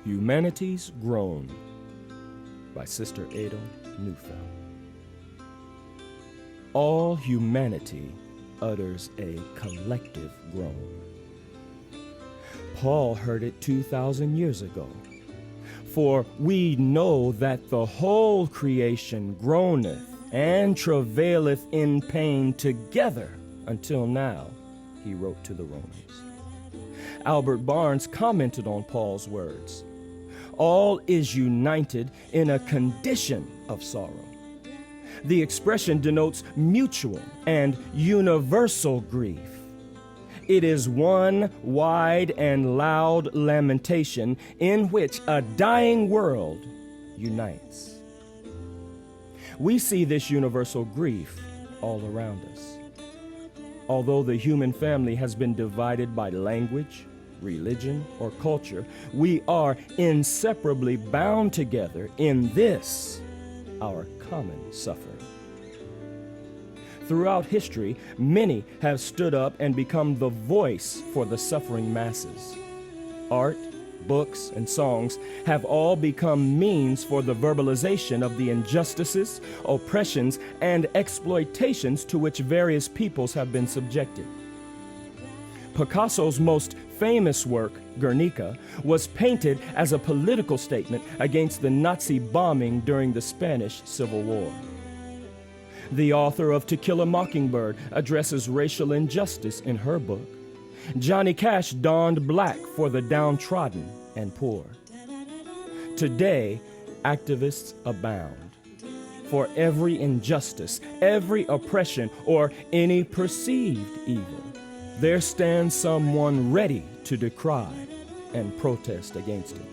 Humanity's Groan by Sister Ada Neufeld. All humanity utters a collective groan. Paul heard it 2,000 years ago. For we know that the whole creation groaneth and travaileth in pain together until now, he wrote to the Romans. Albert Barnes commented on Paul's words. All is united in a condition of sorrow. The expression denotes mutual and universal grief. It is one wide and loud lamentation in which a dying world unites. We see this universal grief all around us. Although the human family has been divided by language, religion, or culture, we are inseparably bound together in this, our common suffering. Throughout history, many have stood up and become the voice for the suffering masses. Art, books, and songs have all become means for the verbalization of the injustices, oppressions, and exploitations to which various peoples have been subjected. Picasso's most famous work, Guernica, was painted as a political statement against the Nazi bombing during the Spanish Civil War. The author of To Kill a Mockingbird addresses racial injustice in her book. Johnny Cash donned black for the downtrodden and poor. Today, activists abound. For every injustice, every oppression, or any perceived evil, there stands someone ready to decry and protest against it.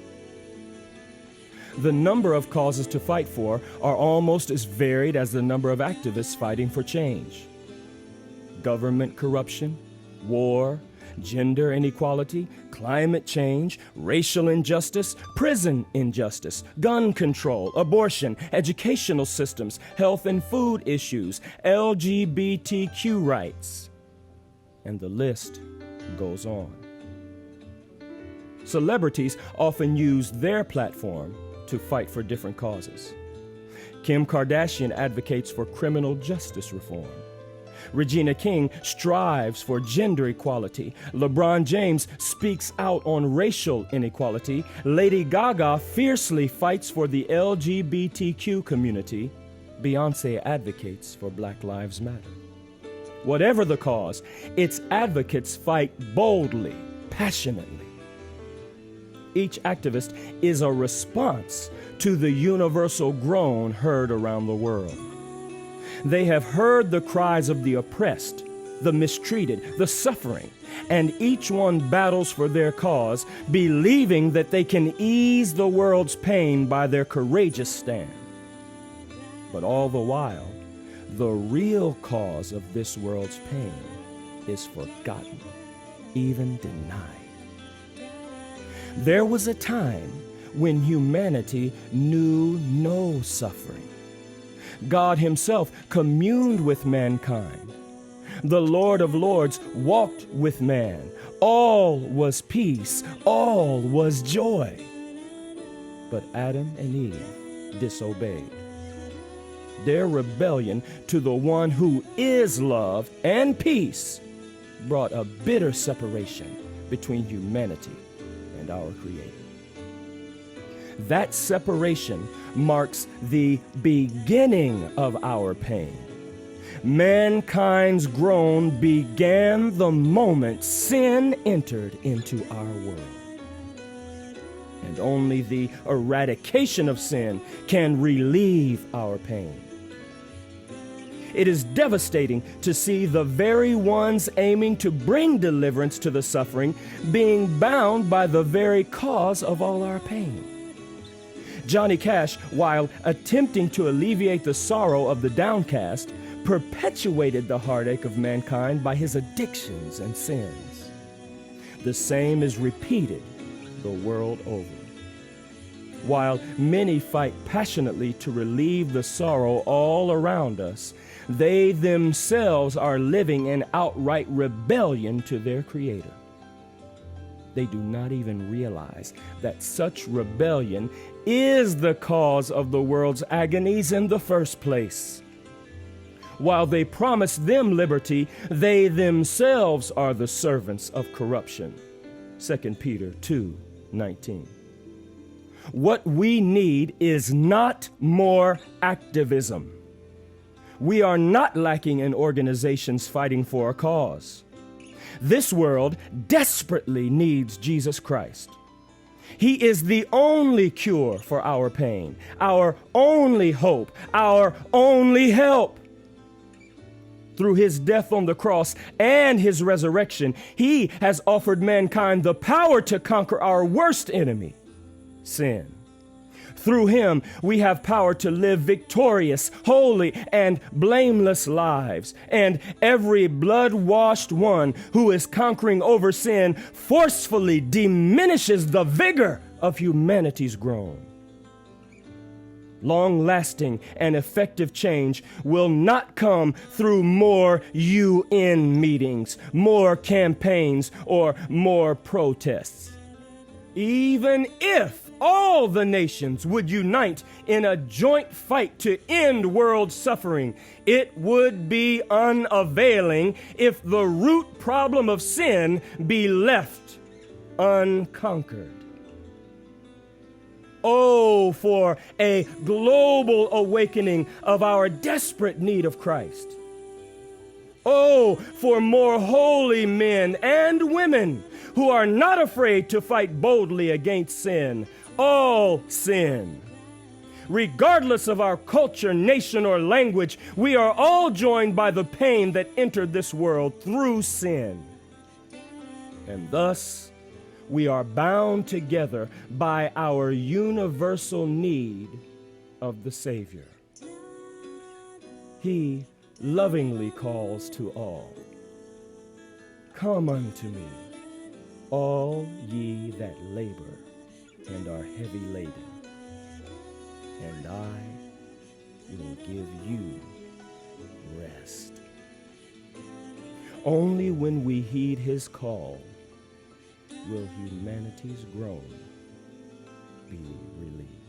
The number of causes to fight for are almost as varied as the number of activists fighting for change. Government corruption, war, gender inequality, climate change, racial injustice, prison injustice, gun control, abortion, educational systems, health and food issues, LGBTQ rights. And the list goes on. Celebrities often use their platform to fight for different causes. Kim Kardashian advocates for criminal justice reform. Regina King strives for gender equality. LeBron James speaks out on racial inequality. Lady Gaga fiercely fights for the LGBTQ community. Beyoncé advocates for Black Lives Matter. Whatever the cause, its advocates fight boldly, passionately. Each activist is a response to the universal groan heard around the world. They have heard the cries of the oppressed, the mistreated, the suffering, and each one battles for their cause, believing that they can ease the world's pain by their courageous stand. But all the while, the real cause of this world's pain is forgotten, even denied. There was a time when humanity knew no suffering. God himself communed with mankind. The Lord of Lords walked with man. All was peace. All was joy. But Adam and Eve disobeyed. Their rebellion to the one who is love and peace brought a bitter separation between humanity and our Creator. That separation marks the beginning of our pain. Mankind's groan began the moment sin entered into our world. And only the eradication of sin can relieve our pain. It is devastating to see the very ones aiming to bring deliverance to the suffering being bound by the very cause of all our pain. Johnny Cash, while attempting to alleviate the sorrow of the downcast, perpetuated the heartache of mankind by his addictions and sins. The same is repeated the world over. While many fight passionately to relieve the sorrow all around us, they themselves are living in outright rebellion to their Creator. They do not even realize that such rebellion is the cause of the world's agonies in the first place. While they promise them liberty, they themselves are the servants of corruption. 2 Peter 2:19. What we need is not more activism. We are not lacking in organizations fighting for a cause. This world desperately needs Jesus Christ. He is the only cure for our pain, our only hope, our only help. Through his death on the cross and his resurrection, he has offered mankind the power to conquer our worst enemy, sin. Through him, we have power to live victorious, holy, and blameless lives. And every blood-washed one who is conquering over sin forcefully diminishes the vigor of humanity's groan. Long-lasting and effective change will not come through more UN meetings, more campaigns, or more protests. Even if all the nations would unite in a joint fight to end world suffering, it would be unavailing if the root problem of sin be left unconquered. Oh, for a global awakening of our desperate need of Christ. Oh, for more holy men and women who are not afraid to fight boldly against sin, all sin. Regardless of our culture, nation, or language, we are all joined by the pain that entered this world through sin. And thus, we are bound together by our universal need of the Savior. He lovingly calls to all, "Come unto me, all ye that labor and are heavy laden, and I will give you rest." Only when we heed his call will humanity's groan be relieved.